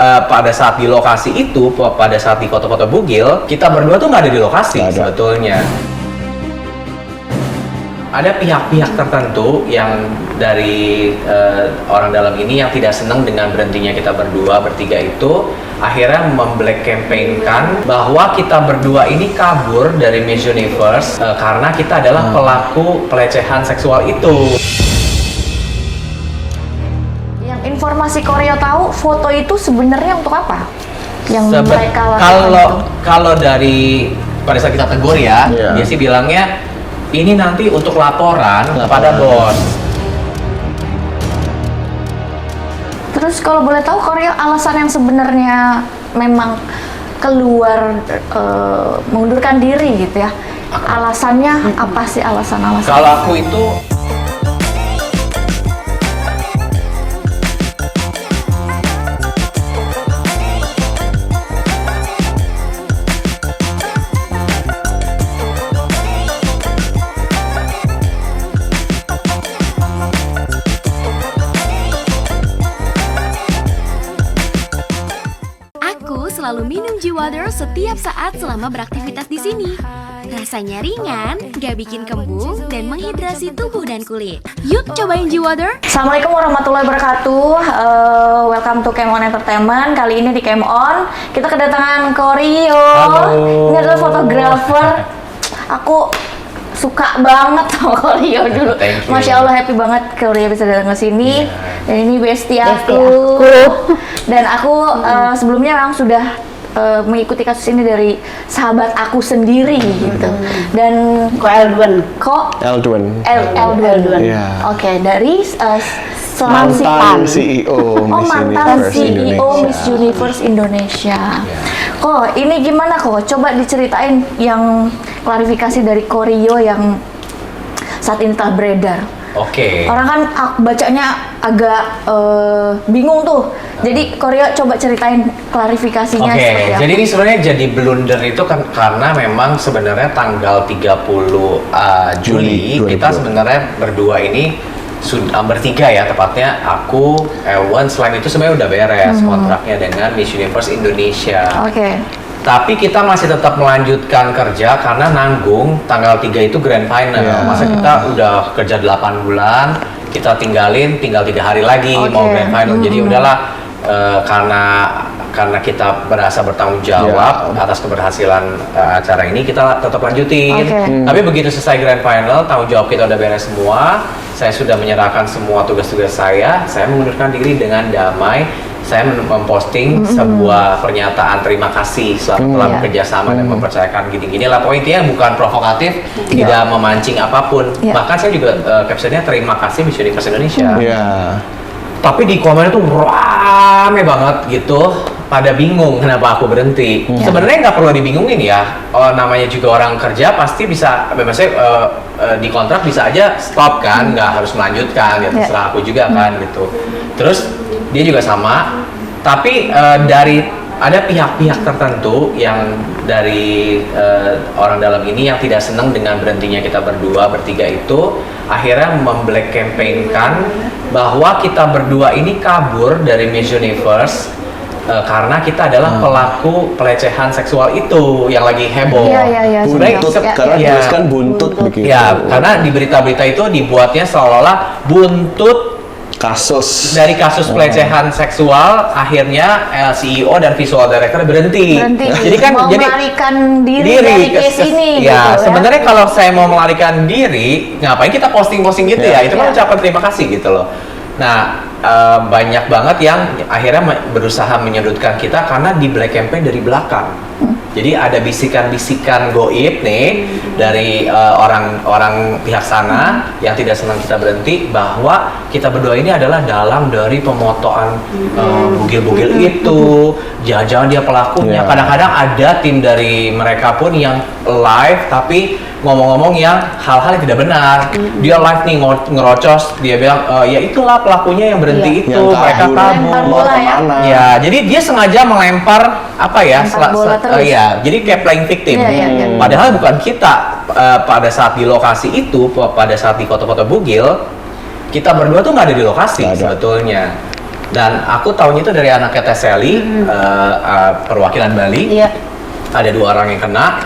pada saat di lokasi itu, pada saat di foto-foto bugil, kita berdua tuh nggak ada di lokasi sebetulnya. Ada pihak-pihak tertentu yang dari orang dalam ini yang tidak senang dengan berhentinya kita berdua bertiga itu, akhirnya memblack campaign-kan bahwa kita berdua ini kabur dari Miss Universe karena kita adalah pelaku pelecehan seksual itu. Yang informasi Koryo tahu, foto itu sebenarnya untuk apa? Yang mereka lakukan kalau dari pada saat kita tegur ya, dia sih bilangnya ini nanti untuk laporan kepada bos. Terus kalau boleh tahu Koryo, alasan yang sebenarnya memang keluar mengundurkan diri gitu ya, alasannya apa sih alasan-alasan? Kalau aku itu selalu minum G-Water setiap saat selama beraktivitas di sini. Rasanya ringan, gak bikin kembung, dan menghidrasi tubuh dan kulit. Yuk cobain G-Water. Assalamualaikum warahmatullahi wabarakatuh. Welcome to Cam On Entertainment. Kali ini di Cam On kita kedatangan Koryo. Halo. Ini adalah fotografer. Aku suka banget sama Koryo dulu. Masya Allah, happy banget Koryo bisa datang ke sini. Dan ini bestie aku. Dan aku sebelumnya memang sudah mengikuti kasus ini dari sahabat aku sendiri gitu. Dan Eldwen. Oke, dari mantan CEO Miss Universe CEO Miss Universe Indonesia. Kok ini gimana kok? Coba diceritain yang klarifikasi dari Koryo yang saat ini telah beredar. Oke. Orang kan bacanya agak bingung tuh. Jadi Koryo coba ceritain klarifikasinya. Oke, jadi ini sebenarnya jadi blunder itu kan karena memang sebenarnya tanggal 30 Juli kita sebenarnya berdua ini bertiga ya, tepatnya aku, Ewan, selain itu sebenarnya udah beres kontraknya dengan Miss Universe Indonesia. Oke. Tapi kita masih tetap melanjutkan kerja karena nanggung tanggal 3 itu grand final. Masa kita udah kerja 8 bulan, kita tinggal 3 hari lagi mau grand final. Jadi udahlah, karena kita berasa bertanggung jawab atas keberhasilan acara ini, kita tetap lanjutin. Tapi begitu selesai grand final, tanggung jawab kita udah beres semua. Saya sudah menyerahkan semua tugas-tugas saya mengundurkan diri dengan damai. Saya memposting sebuah pernyataan terima kasih telah bekerja sama dan mempercayakan gini-gini lah. Poinnya bukan provokatif, tidak memancing apapun. Bahkan saya juga captionnya terima kasih Miss Universe Indonesia. Tapi di komen itu rame banget gitu, pada bingung kenapa aku berhenti. Sebenarnya nggak perlu dibingungin ya, namanya juga orang kerja pasti bisa, maksudnya di kontrak bisa aja stop kan, nggak harus melanjutkan, ya terserah aku juga kan gitu. Terus dia juga sama, tapi dari ada pihak-pihak tertentu yang dari orang dalam ini yang tidak senang dengan berhentinya kita berdua bertiga itu, akhirnya memblack campaign-kan bahwa kita berdua ini kabur dari Miss Universe karena kita adalah pelaku pelecehan seksual itu yang lagi heboh. Buntut, karena tuliskan buntut begitu. Ya, karena di berita-berita itu dibuatnya seolah-olah buntut dari kasus pelecehan seksual, akhirnya CEO dan visual director berhenti. Jadi kan mau melarikan diri dari case ini. Ya, gitu, sebenarnya kalau saya mau melarikan diri, ngapain kita posting-posting gitu ya? Itu kan ucapan terima kasih gitu loh. Nah, banyak banget yang akhirnya berusaha menyudutkan kita karena di black campaign dari belakang. Jadi ada bisikan-bisikan goib nih dari orang-orang pihak sana yang tidak senang kita berhenti, bahwa kita berdua ini adalah dalang dari pemotoan bugil-bugil itu. Jangan-jangan dia pelakunya. Kadang-kadang ada tim dari mereka pun yang live tapi ngomong-ngomong yang hal-hal yang tidak benar. Dia live nih ngerocos, dia bilang ya itulah pelakunya yang berhenti itu, mereka kabur. Ya, jadi dia sengaja melempar jadi kayak playing victim. Padahal bukan kita. Pada saat di lokasi itu, pada saat di foto-foto bugil, kita berdua tuh nggak ada di lokasi sebetulnya. Dan aku tahunya itu dari anaknya Teh Sally, perwakilan Bali. Iya. Ada 2 orang yang kena,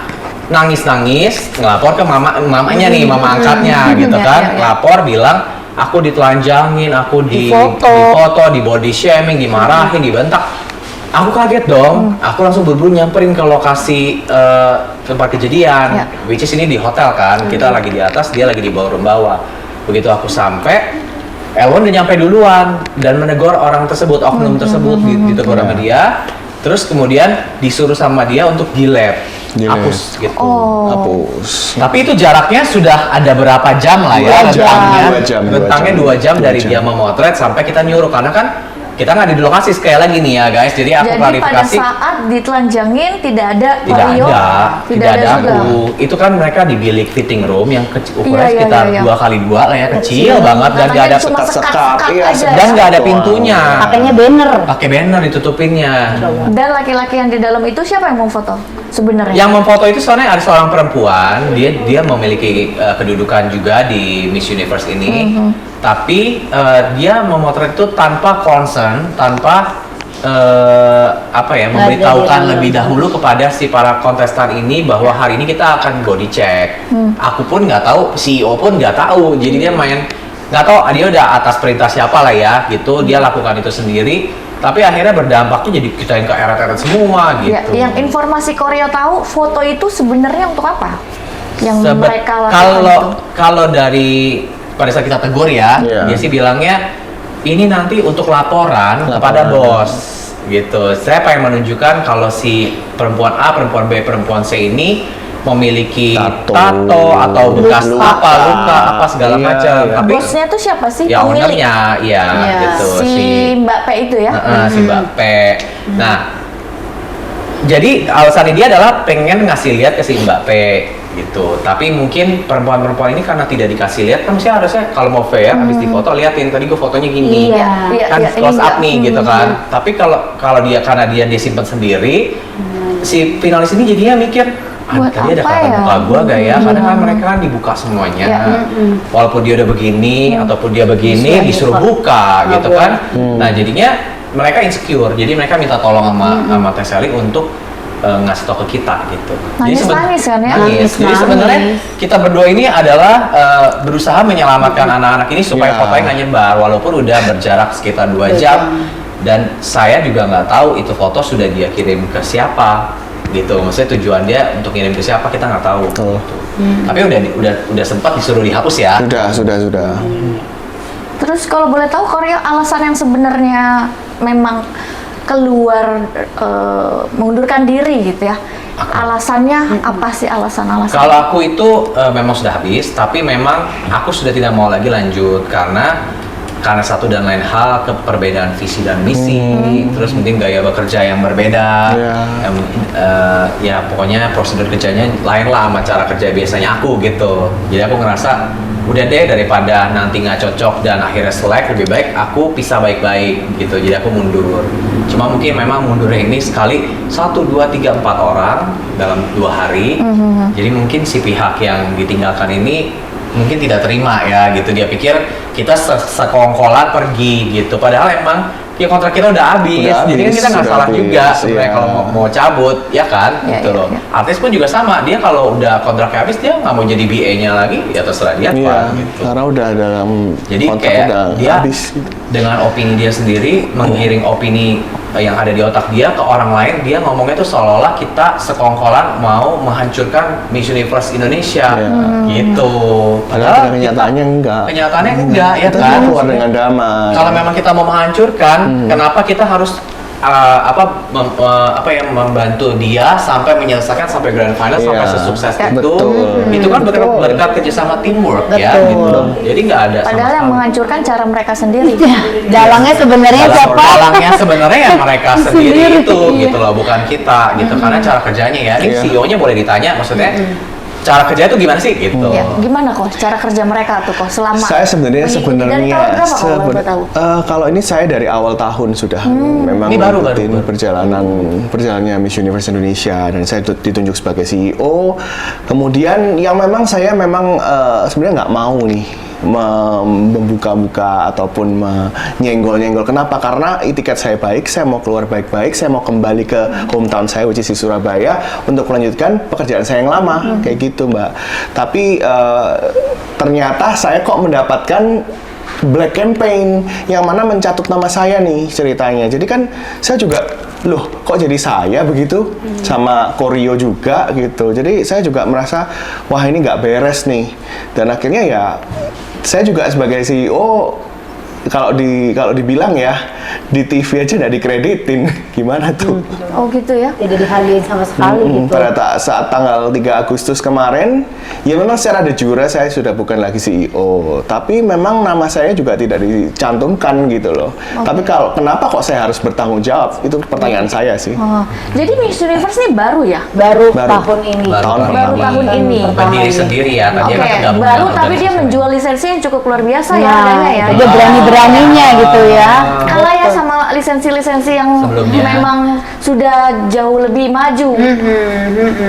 nangis-nangis, ngelapor ke mamanya nih, mama angkatnya gitu kan. Ngelapor bilang, aku ditelanjangin, aku difoto, di body shaming, dimarahin, dibentak. Aku kaget dong, aku langsung buru-buru nyamperin ke lokasi tempat kejadian, which is ini di hotel kan, kita lagi di atas, dia lagi di bawah. Begitu aku sampai, Elwon udah nyampe duluan dan menegur orang tersebut, oknum tersebut, ditegur sama dia. Terus kemudian disuruh sama dia untuk di-lab, hapus gitu. Hapus. Tapi itu jaraknya sudah ada berapa jam lah ya, rentangnya 2 jam dari dia memotret sampai kita nyuruh, karena kan kita nggak ada di lokasi sekali lagi nih ya guys, jadi aku klarifikasi. Jadi pada saat ditelanjangin tidak ada koreo, tidak ada juga. Itu kan mereka di bilik fitting room yang ukurannya sekitar 2x2 lah ya, kecil banget dan nggak ada sekat dan nggak ada pintunya. Pakai banner ditutupinnya. Dan laki-laki yang di dalam itu siapa yang mau foto sebenarnya? Yang memfoto itu soalnya ada seorang perempuan, dia memiliki kedudukan juga di Miss Universe ini. Tapi dia memotret itu tanpa concern, tanpa memberitahukan lebih dahulu kepada si para kontestan ini bahwa hari ini kita akan body check. Aku pun nggak tahu, CEO pun nggak tahu, jadi dia main nggak tahu, dia udah atas perintah siapa lah ya gitu, dia lakukan itu sendiri. Tapi akhirnya berdampaknya jadi kita yang keeret-eret semua gitu. Yang informasi Koreo tahu, foto itu sebenarnya untuk apa? Yang mereka lakukan kalau dari pada saat kita tegur ya, dia sih bilangnya ini nanti untuk laporan kepada bos gitu. Saya pengen menunjukkan kalau si perempuan A, perempuan B, perempuan C ini memiliki tato atau bekas luka apa segala macam. Tapi bosnya tuh siapa sih? Ya ownernya, gitu. Si Mbak P itu ya? Si Mbak P. Nah, jadi alasannya dia adalah pengen ngasih lihat ke si Mbak P gitu. Tapi mungkin perempuan-perempuan ini karena tidak dikasih lihat, kan mesti harusnya kalau mau fair habis difoto liatin tadi gue fotonya gini. Kan close up nih gitu kan. Tapi kalau dia karena dia disimpan sendiri, si finalis ini jadinya mikir, tadi ada kelihatan muka gue gak ya? Karena kan mereka kan dibuka semuanya. Walaupun dia udah begini ataupun dia begini disuruh buka gitu kan. Nah, jadinya mereka insecure. Jadi mereka minta tolong sama Teh Sally untuk ngasih tau ke kita gitu. Nangis kan ya? Jadi sebenarnya kita berdua ini adalah berusaha menyelamatkan anak-anak ini supaya fotonya nggak nyebar, walaupun udah berjarak sekitar 2 jam. Dan saya juga nggak tahu itu foto sudah dia kirim ke siapa gitu. Maksudnya tujuan dia untuk kirim ke siapa kita nggak tahu. Gitu. Tapi udah sempat disuruh dihapus ya. Sudah. Terus kalau boleh tahu Koreo alasan yang sebenarnya memang keluar mengundurkan diri gitu ya. Alasannya apa sih alasan-alasan? Kalau aku itu memang sudah habis, tapi memang aku sudah tidak mau lagi lanjut karena satu dan lain hal, perbedaan visi dan misi, terus mungkin gaya bekerja yang berbeda, ya pokoknya prosedur kerjanya lain lah sama cara kerja biasanya aku gitu. Jadi aku ngerasa udah deh, daripada nanti nggak cocok dan akhirnya selek, lebih baik aku pisah baik-baik gitu. Jadi aku mundur. Cuma mungkin memang mundurnya ini sekali 1, 2, 3, 4 orang dalam 2 hari. Jadi mungkin si pihak yang ditinggalkan ini mungkin tidak terima ya gitu, dia pikir kita sekongkolan pergi gitu, padahal emang ya kontrak kita udah habis, jadi kan kita nggak salah juga sebenarnya kalau mau cabut ya kan gitu loh. Artis pun juga sama, dia kalau udah kontraknya habis dia nggak mau jadi BA-nya lagi, ya terserah dia apa gitu. Karena udah dalam jadi kontrak kayak udah dia habis. Dengan opini dia sendiri mengiring opini yang ada di otak dia ke orang lain, dia ngomongnya tuh seolah-olah kita sekongkolan mau menghancurkan Miss Universe Indonesia gitu. Padahal kenyataannya enggak. Kenyataannya enggak ya kita kan. Keluar dengan damai. Kalau memang kita mau menghancurkan, kenapa kita harus membantu dia sampai menyelesaikan sampai grand final sampai sesukses itu? Itu kan berkat kerjasama teamwork ya gitu. Jadi nggak ada. Padahal yang menghancurkan cara mereka sendiri. Dalangnya sebenarnya siapa? Dalangnya sebenarnya ya mereka sendiri itu gitu loh, bukan kita gitu. Karena cara kerjanya ya, ini CEO-nya boleh ditanya, maksudnya cara kerja itu gimana sih gitu? Ya, gimana kok cara kerja mereka tuh kok selama? Saya sebenarnya dari tahun berapa kalau boleh tahu? Kalau ini saya dari awal tahun sudah memang ngikutin perjalanannya Miss Universe Indonesia, dan saya ditunjuk sebagai CEO. Kemudian yang memang saya sebenarnya nggak mau nih membuka-buka ataupun menyenggol-nyenggol. Kenapa? Karena tiket saya baik, saya mau keluar baik-baik, saya mau kembali ke hometown saya, which is di Surabaya, untuk melanjutkan pekerjaan saya yang lama, kayak gitu Mbak. Tapi ternyata saya kok mendapatkan black campaign yang mana mencatut nama saya nih ceritanya. Jadi kan saya juga, loh kok jadi saya begitu, sama Koryo juga gitu. Jadi saya juga merasa wah ini nggak beres nih. Dan akhirnya ya saya juga sebagai CEO, kalau dibilang ya di TV aja nggak dikreditin, gimana tuh? Oh gitu ya? Tidak dihargai sama sekali gitu. Pada saat tanggal 3 Agustus kemarin, ya memang secara de jure saya sudah bukan lagi CEO, tapi memang nama saya juga tidak dicantumkan gitu loh. Tapi kenapa kok saya harus bertanggung jawab? Itu pertanyaan saya sih. Jadi Miss Universe ini baru ya? Baru tahun ini. Baru tahun ini. Berdiri sendiri ya, tadi kan tergabung Baru dengan tapi dia organisasi. menjual lisensi yang cukup luar biasa ya Nah, harganya ya. dia berani-beraninya gitu ya. Kalah ya sama lisensi-lisensi yang Sebelumnya. memang sudah jauh lebih maju.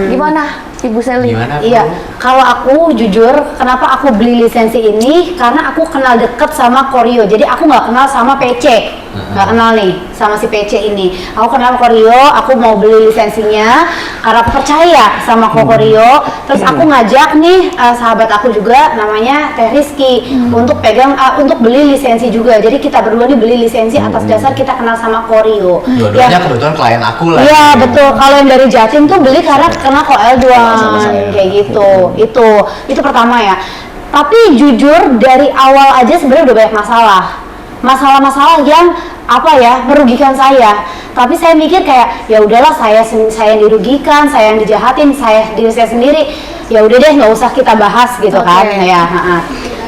Gimana Ibu Sally? Gimana? Iya, kalau aku jujur, kenapa aku beli lisensi ini? Karena aku kenal deket sama Koryo. Jadi aku nggak kenal sama PC, nggak kenal nih sama si PC ini. Aku kenal Koryo, aku mau beli lisensinya karena aku percaya sama Koryo. Terus aku ngajak nih sahabat aku juga, namanya Teh Rizky, untuk untuk beli lisensi juga. Jadi kita berdua nih beli lisensi atas dasar kita kenal sama Koryo. Dua-duanya kebetulan klien aku lah. Iya betul. Kalau yang dari Jatim tuh beli karena kena Koel sama saya. kayak gitu. Itu pertama ya. Tapi jujur dari awal aja sebenarnya udah banyak masalah yang apa ya, merugikan saya. Tapi saya mikir kayak ya udahlah, saya yang dirugikan, saya yang dijahatin, diri saya sendiri. Ya udah deh, nggak usah kita bahas gitu kan ya.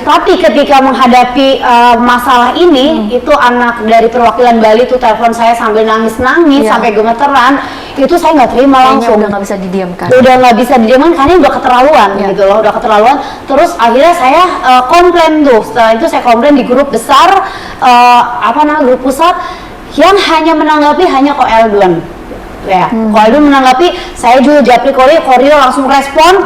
Tapi ketika menghadapi masalah ini, itu anak dari perwakilan Bali tuh telepon saya sambil nangis-nangis, sampai gemeteran. Itu saya nggak terima langsung. Udah nggak bisa didiamkan. Udah nggak bisa didiamkan karena udah keterlaluan gitu loh, udah keterlaluan. Terus akhirnya saya komplain tuh. Setelah itu saya komplain di grup besar, grup pusat yang hanya menanggapi hanya Koeldon. Ya, Koeldon menanggapi, saya juga japri Koryo langsung respon.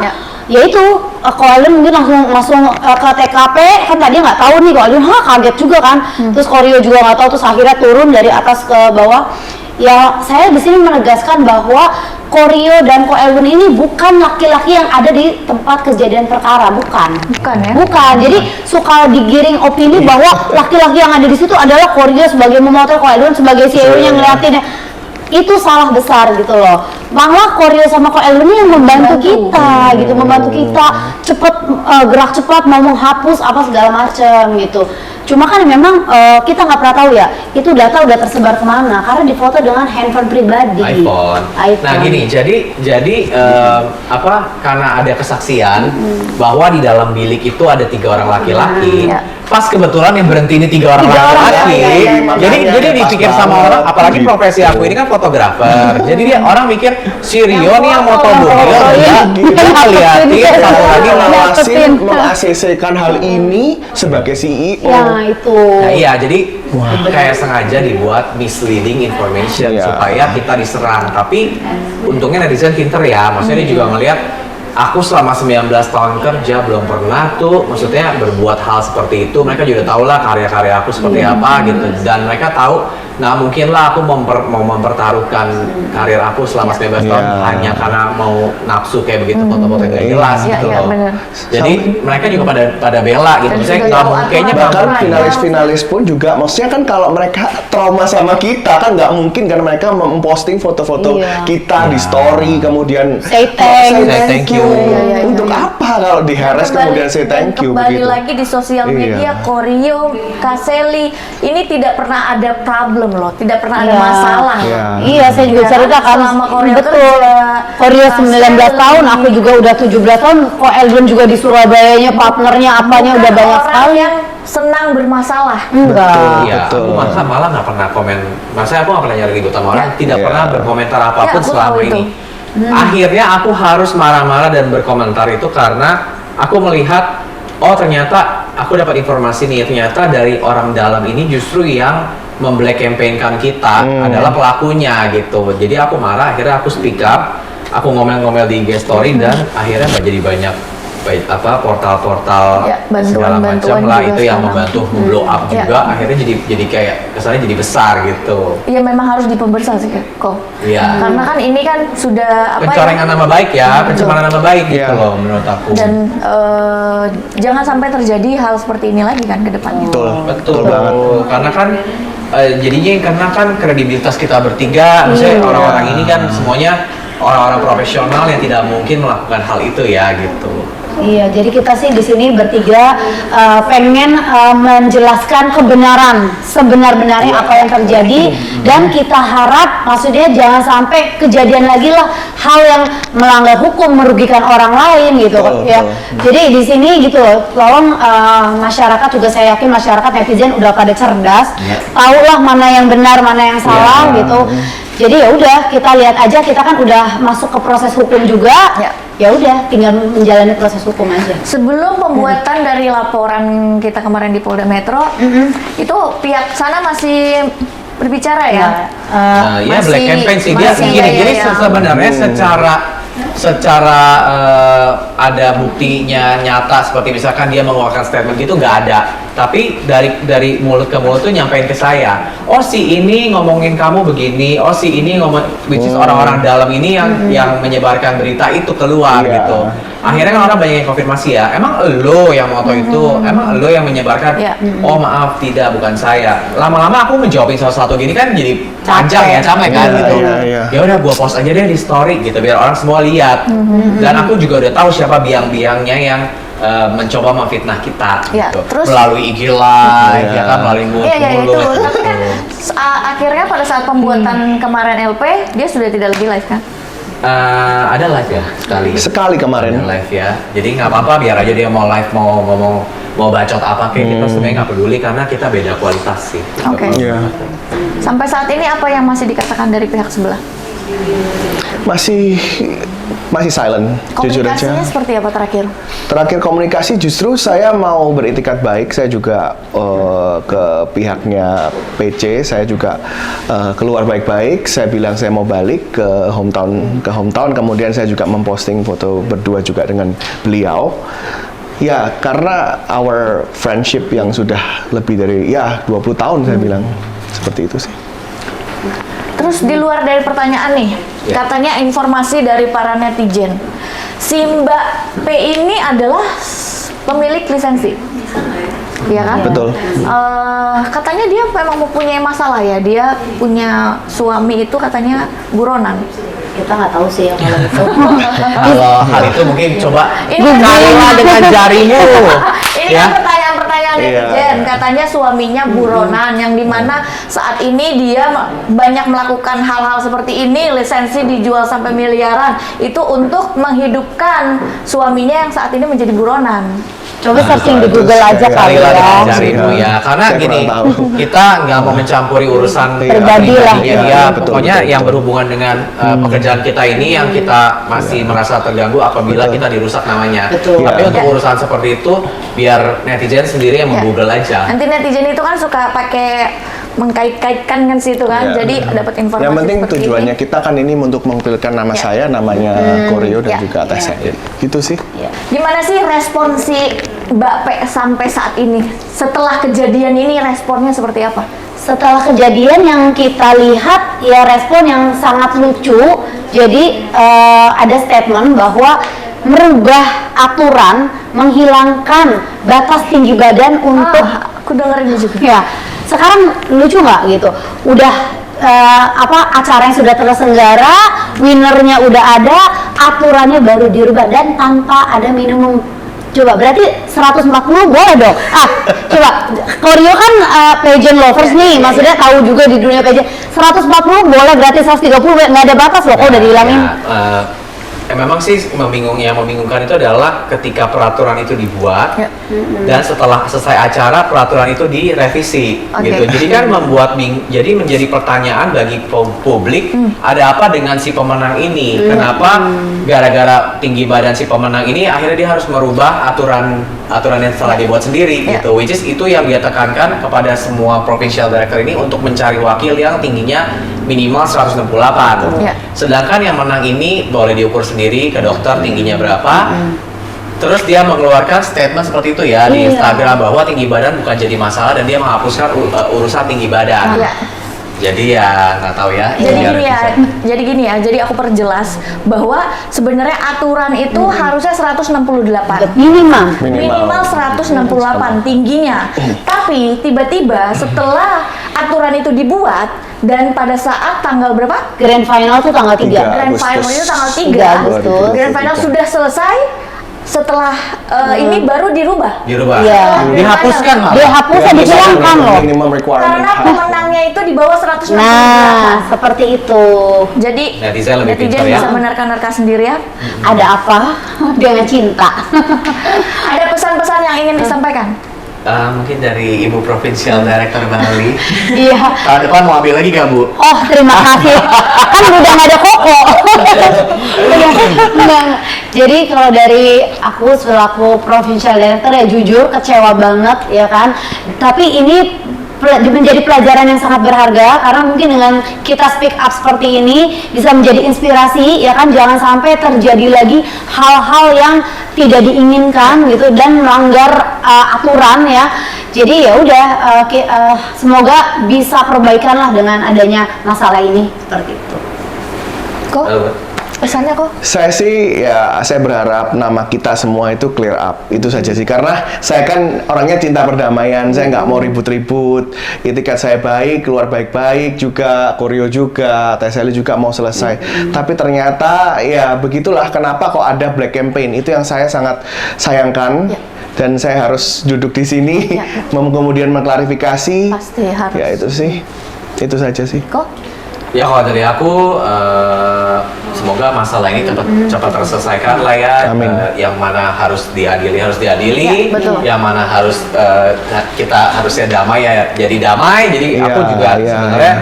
Yaitu Koeldon mungkin langsung ke TKP, kan tadi nggak tahu nih Koeldon, kaget juga kan. Terus Koryo juga nggak tahu, terus akhirnya turun dari atas ke bawah. Ya, saya di sini menegaskan bahwa Koryo dan Koeldon ini bukan laki-laki yang ada di tempat kejadian perkara, bukan ya? Bukan. Jadi suka digiring opini bahwa laki-laki yang ada di situ adalah Koryo sebagai memotret, Koeldon sebagai CEO-nya ngeliatin. Itu salah besar gitu loh. Malah Koryo sama Koeldon ini yang membantu kita gitu, membantu kita gerak cepat, mau menghapus apa segala macam gitu. Cuma kan memang kita nggak pernah tahu ya, itu data udah tersebar kemana, karena difoto dengan handphone pribadi. iPhone. Nah gini, jadi karena ada kesaksian bahwa di dalam bilik itu ada 3 orang laki-laki. Pas kebetulan yang berhenti ini 3 orang laki-laki. Jadi dipikir sama orang, apalagi profesi aku ini kan fotografer. Jadi orang mikir si Rio nih yang moto mobil, kita ngeliatin satu lagi meng-ACC-kan hal ini sebagai CEO. Nah itu. Nah iya, jadi kayak sengaja dibuat misleading information supaya kita diserang. Tapi untungnya netizen pinter ya, maksudnya dia juga ngelihat aku selama 19 tahun kerja belum pernah tuh, maksudnya berbuat hal seperti itu. Mereka juga tahu lah karya-karya aku seperti apa gitu, dan mereka tahu nggak mungkin lah aku mau mempertaruhkan karir aku selama 19 tahun hanya karena mau nafsu kayak begitu, foto-foto yang gak jelas gitu loh. Jadi mereka juga pada bela gitu, misalnya nggak mungkinnya bahkan finalis-finalis pun juga, maksudnya kan kalau mereka trauma sama kita kan nggak mungkin kan mereka memposting foto-foto kita di story kemudian say thank you. Untuk apa kalau di-harass kemudian say thank you kembali begitu. lagi di sosial media, Koryo, Kak Sally ini tidak pernah ada problem loh, tidak pernah ada masalah. Iya, saya juga cerita kan, betul. Koryo 19 tahun, aku juga udah 17 tahun. Koeldon juga di Surabayanya, partnernya apanya udah banyak sekali. Yang senang bermasalah. Enggak. Iya, aku malah nggak pernah komen. Maksudnya aku nggak pernah nyari ribut sama orang, tidak pernah berkomentar apapun selama ini. Akhirnya aku harus marah-marah dan berkomentar itu karena aku melihat, oh ternyata aku dapat informasi nih, ternyata dari orang dalam ini justru yang memblack campaign-kan kita adalah pelakunya gitu. Jadi aku marah, akhirnya aku speak up, aku ngomel-ngomel di IG story dan akhirnya jadi banyak portal-portal Ya, segala macam bantuan-bantuan lah juga itu yang sekarang. membantu blow up Ya. juga, akhirnya jadi kayak kesannya jadi besar gitu. Iya memang harus diperbesar sih kok. Iya. Karena kan ini kan sudah apa Pencoreng nama baik ya, pencemaran nama baik gitu Iya. loh menurut aku. dan jangan sampai terjadi hal seperti ini lagi kan ke depannya. Betul, Betul banget. Karena kan jadinya karena kan kredibilitas kita bertiga, misalnya orang-orang ini kan semuanya orang-orang profesional yang tidak mungkin melakukan hal itu ya gitu. Iya, jadi kita sih di sini bertiga pengen menjelaskan kebenaran sebenar-benarnya apa yang terjadi, dan kita harap maksudnya jangan sampai kejadian lagi lah hal yang melanggar hukum merugikan orang lain gitu Betul, ya. betul. Jadi di sini gitu loh, tolong masyarakat juga, saya yakin masyarakat netizen udah pada cerdas, tahu lah mana yang benar mana yang salah gitu. Jadi ya udah kita lihat aja, kita kan udah masuk ke proses hukum juga. Ya udah tinggal menjalani proses hukum aja. Sebelum pembuatan dari laporan kita kemarin di Polda Metro, itu pihak sana masih berbicara ya? Ya masih- black campaign sih dia masih, gini. iya, Jadi iya. sebenarnya secara ada buktinya nyata seperti misalkan dia mengeluarkan statement gitu nggak ada. Tapi dari mulut ke mulut tuh nyampein ke saya. Oh si ini ngomongin kamu begini. Oh si ini which is orang-orang dalam ini yang menyebarkan berita itu keluar Iya. gitu. Akhirnya kan orang banyak yang konfirmasi ya. Emang lo yang moto itu? Emang lo yang menyebarkan? Iya. Oh maaf tidak, bukan saya. Lama-lama aku menjawabin satu-satu gini kan jadi panjang ya, capek kan Iya, gitu. iya. Ya udah gua post aja deh di story gitu biar orang semua lihat. Dan aku juga udah tahu siapa biang-biangnya yang mencoba memfitnah kita Ya, gitu. terus- Melalui IG live Iya. ya kan, melalui mulut Iya, iya ke itu. mulut. Tapi kan akhirnya pada saat pembuatan kemarin LP, dia sudah tidak lebih live kan? Ada live ya sekali. Sekali kemarin. Ada live ya. Jadi nggak apa-apa, biar aja dia mau live mau ngomong mau bacot apa kayak kita sebenarnya nggak peduli karena kita beda kualitas sih. Oke. Iya. Sampai saat ini apa yang masih dikatakan dari pihak sebelah? Masih silent, jujur aja. Komunikasinya seperti apa terakhir? Terakhir komunikasi justru saya mau beritikat baik, saya juga ke pihaknya PC, saya juga keluar baik-baik, saya bilang saya mau balik ke hometown, kemudian saya juga memposting foto berdua juga dengan beliau. Ya, karena our friendship yang sudah lebih dari 20 tahun saya bilang seperti itu sih. Terus di luar dari pertanyaan nih, katanya informasi dari para netizen, si Mbak P ini adalah pemilik lisensi, ya kan? Betul. Katanya dia memang mempunyai masalah ya, dia punya suami itu katanya buronan. Kita nggak tahu sih ya kalau itu. Kalau hal itu mungkin coba Ini carilah dengan jarimu. Ini Ya. kan pertanyaan-pertanyaan netizen, katanya suaminya buronan, yang dimana saat ini dia banyak melakukan hal-hal seperti ini, lisensi dijual sampai miliaran, itu untuk menghidupkan suaminya yang saat ini menjadi buronan. Coba searching di Google aja kali Carilah dengan ya. jarimu ya, karena Saya gini kurang tahu. kita nggak mau mencampuri urusan Pribadi lah. pribadinya dia, Iya, betul, pokoknya betul, yang betul. berhubungan dengan pekerjaan kita ini yang kita masih merasa terganggu apabila kita dirusak namanya. Betul. Tapi Iya. untuk urusan seperti itu biar netizen sendiri yang Ya. menggoogle aja. Nanti netizen itu kan suka pakai mengkait-kaitkan kan situ kan, Iya. jadi dapat informasi Yang penting seperti tujuannya ini. kita kan ini untuk mengkilkan nama Ya. saya, namanya Koreo dan Ya. juga atas saya. Gitu sih. Gimana sih respon si Mbak P sampai saat ini? Setelah kejadian ini responnya seperti apa? Setelah kejadian yang kita lihat ya respon yang sangat lucu. Jadi ada statement bahwa merubah aturan, menghilangkan batas tinggi badan untuk Aku dengerin juga. ya sekarang lucu nggak gitu? Udah acara yang sudah terselenggara, winnernya udah ada, aturannya baru dirubah dan tanpa ada minimum. Coba berarti 140 boleh dong. Coba Koreo kan pageant lovers nih, maksudnya tahu juga di dunia pageant. 140 boleh, berarti 130 nggak ada batas loh, kok udah dihilangin. Memang sih yang membingungkan itu adalah ketika peraturan itu dibuat dan setelah selesai acara peraturan itu direvisi gitu. Jadi kan jadi menjadi pertanyaan bagi publik, ada apa dengan si pemenang ini? Kenapa gara-gara tinggi badan si pemenang ini akhirnya dia harus merubah aturan yang telah dibuat sendiri gitu. Which is itu yang dia tekankan kepada semua provincial director ini untuk mencari wakil yang tingginya minimal 168. Sedangkan yang menang ini boleh diukur sendiri ke dokter tingginya berapa. Terus dia mengeluarkan statement seperti itu ya di Instagram bahwa tinggi badan bukan jadi masalah dan dia menghapuskan urusan tinggi badan. Iya. Jadi ya nggak tahu ya. Jadi gini ya. Jadi aku perjelas bahwa sebenarnya aturan itu harusnya 168. Minimal 168 tingginya. Tapi tiba-tiba setelah aturan itu dibuat dan pada saat tanggal berapa? Grand final tuh tanggal 3. Grand final itu tanggal 3 Agustus. Grand final sudah selesai. Setelah ini baru dirubah. Iya. Dihapuskan malah. Dihapuskan, dihilangkan loh. Minimum requirement. Karena pemenangnya itu di bawah 168. Nah, seperti itu. Jadi Netizen lebih pintar ya. bisa menerka-nerka sendiri ya. Ada apa dengan cinta? Ada pesan-pesan yang ingin disampaikan? Mungkin dari Ibu Provincial Director Bali. Iya. Tahun depan mau ambil lagi nggak Bu? Oh, terima kasih. Kan udah nggak ada koko. Enggak. Jadi kalau dari aku selaku Provincial Director ya jujur kecewa banget ya kan. Tapi ini menjadi pelajaran yang sangat berharga karena mungkin dengan kita speak up seperti ini bisa menjadi inspirasi ya kan, jangan sampai terjadi lagi hal-hal yang tidak diinginkan gitu dan melanggar aturan ya. Jadi ya udah semoga bisa perbaikan lah dengan adanya masalah ini seperti itu. Kok? Pesannya kok? Saya sih ya saya berharap nama kita semua itu clear up, itu saja sih, karena saya kan orangnya cinta perdamaian, saya nggak mau ribut-ribut, itikat saya baik, keluar baik-baik juga, koreo juga, TSL juga mau selesai, tapi ternyata ya begitulah, kenapa kok ada black campaign, itu yang saya sangat sayangkan. Dan saya harus duduk di sini kemudian mengklarifikasi. Pasti harus. Ya itu sih, itu saja sih. Kok? Ya kalau dari aku semoga masalah ini cepat terselesaikan lah ya. Amin. Yang mana harus diadili Ya, betul. yang mana harus kita harusnya damai ya jadi damai. Jadi aku juga sebenarnya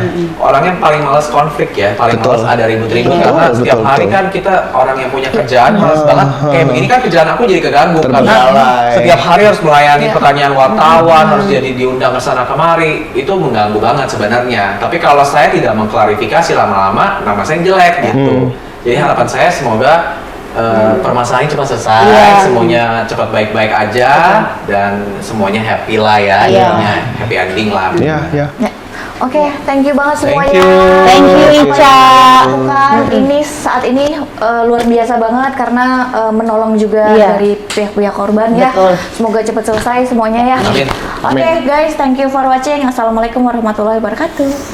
orang yang paling malas konflik ya, paling malas ada ribut-ribut karena setiap hari kan kita orang yang punya kerjaan malas banget. Kayak begini kan kerjaan aku jadi keganggu karena setiap hari harus melayani pertanyaan wartawan, harus jadi diundang ke sana kemari, itu mengganggu banget sebenarnya. Tapi kalau saya tidak mengklarifikasi lama-lama nama saya jelek gitu. Jadi harapan saya semoga permasalahan ini cepat selesai, semuanya cepat baik-baik aja dan semuanya happy lah ya, jadinya happy ending lah. Oke, thank you banget semuanya. Thank you Ica. Ini saat ini luar biasa banget karena menolong juga dari pihak-pihak korban ya. Semoga cepat selesai semuanya ya. Amin. Oke guys, thank you for watching. Assalamualaikum warahmatullahi wabarakatuh.